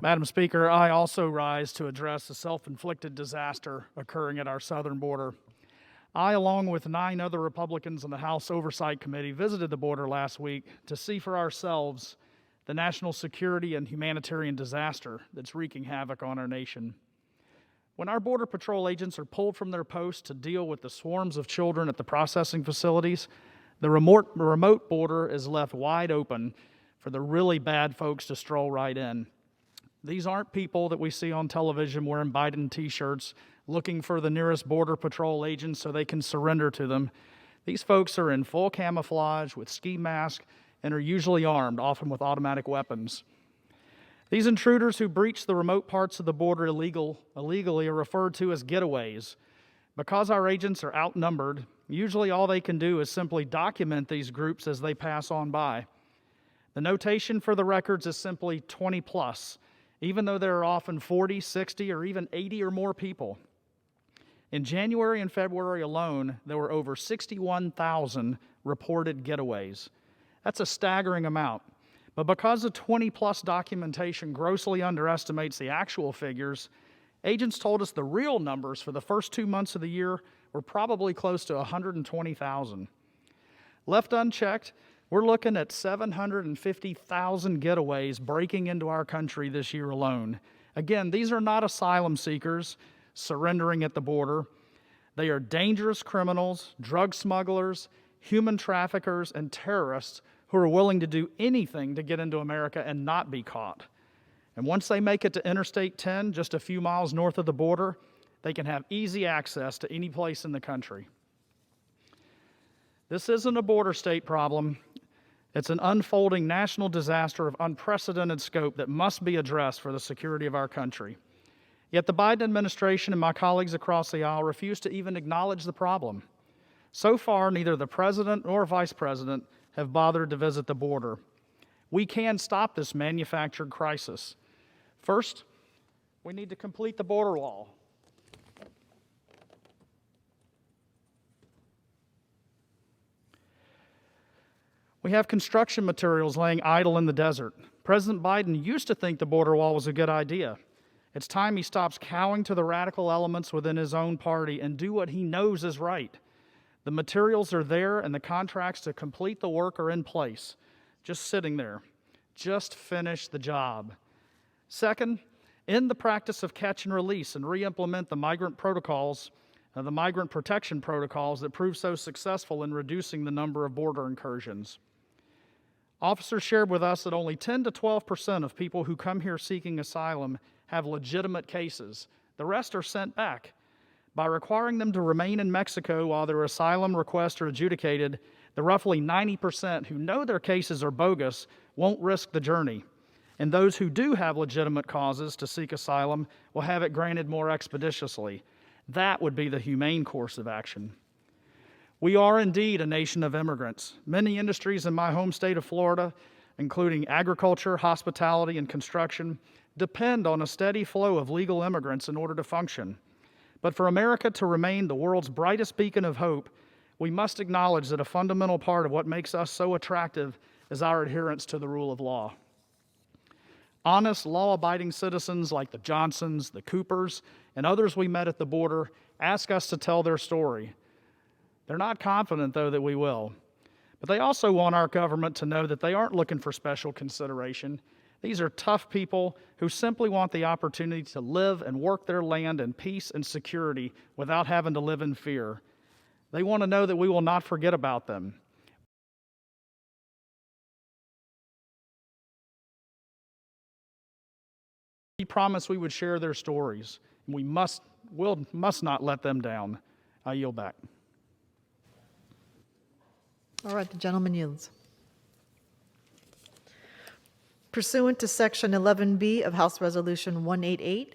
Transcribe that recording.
Madam Speaker, I also rise to address the self-inflicted disaster occurring at our southern border. I, along with 9 other Republicans on the House Oversight Committee, visited the border last week to see for ourselves the national security and humanitarian disaster that's wreaking havoc on our nation. When our Border Patrol agents are pulled from their posts to deal with the swarms of children at the processing facilities, the remote border is left wide open for the really bad folks to stroll right in. These aren't people that we see on television wearing Biden t-shirts, looking for the nearest Border Patrol agents so they can surrender to them. These folks are in full camouflage with ski masks and are usually armed, often with automatic weapons. These intruders who breach the remote parts of the border illegally are referred to as getaways. Because our agents are outnumbered, usually all they can do is simply document these groups as they pass on by. The notation for the records is simply 20 plus, even though there are often 40, 60, or even 80 or more people. In January and February alone, there were over 61,000 reported getaways. That's a staggering amount. But because the 20-plus documentation grossly underestimates the actual figures, agents told us the real numbers for the first 2 months of the year were probably close to 120,000. Left unchecked, we're looking at 750,000 getaways breaking into our country this year alone. Again, these are not asylum seekers surrendering at the border. They are dangerous criminals, drug smugglers, human traffickers, and terrorists who are willing to do anything to get into America and not be caught. And once they make it to Interstate 10, just a few miles north of the border, they can have easy access to any place in the country. This isn't a border state problem. It's an unfolding national disaster of unprecedented scope that must be addressed for the security of our country. Yet the Biden administration and my colleagues across the aisle refuse to even acknowledge the problem. So far, neither the president nor vice president have bothered to visit the border. We can stop this manufactured crisis. First, we need to complete the border wall. We have construction materials laying idle in the desert. President Biden used to think the border wall was a good idea. It's time he stops cowing to the radical elements within his own party and do what he knows is right. The materials are there and the contracts to complete the work are in place, just sitting there. Just finish the job. Second, end the practice of catch and release and re-implement the migrant protection protocols that proved so successful in reducing the number of border incursions. Officers shared with us that only 10 to 12% of people who come here seeking asylum have legitimate cases. The rest are sent back. By requiring them to remain in Mexico while their asylum requests are adjudicated, the roughly 90% who know their cases are bogus won't risk the journey. And those who do have legitimate causes to seek asylum will have it granted more expeditiously. That would be the humane course of action. We are indeed a nation of immigrants. Many industries in my home state of Florida, including agriculture, hospitality, and construction, depend on a steady flow of legal immigrants in order to function. But for America to remain the world's brightest beacon of hope, we must acknowledge that a fundamental part of what makes us so attractive is our adherence to the rule of law. Honest, law-abiding citizens like the Johnsons, the Coopers, and others we met at the border ask us to tell their story. They're not confident, though, that we will. But they also want our government to know that they aren't looking for special consideration. These are tough people who simply want the opportunity to live and work their land in peace and security without having to live in fear. They want to know that we will not forget about them. We promised we would share their stories. We must not let them down. I yield back. All right, the gentleman yields. Pursuant to Section 11B of House Resolution 188,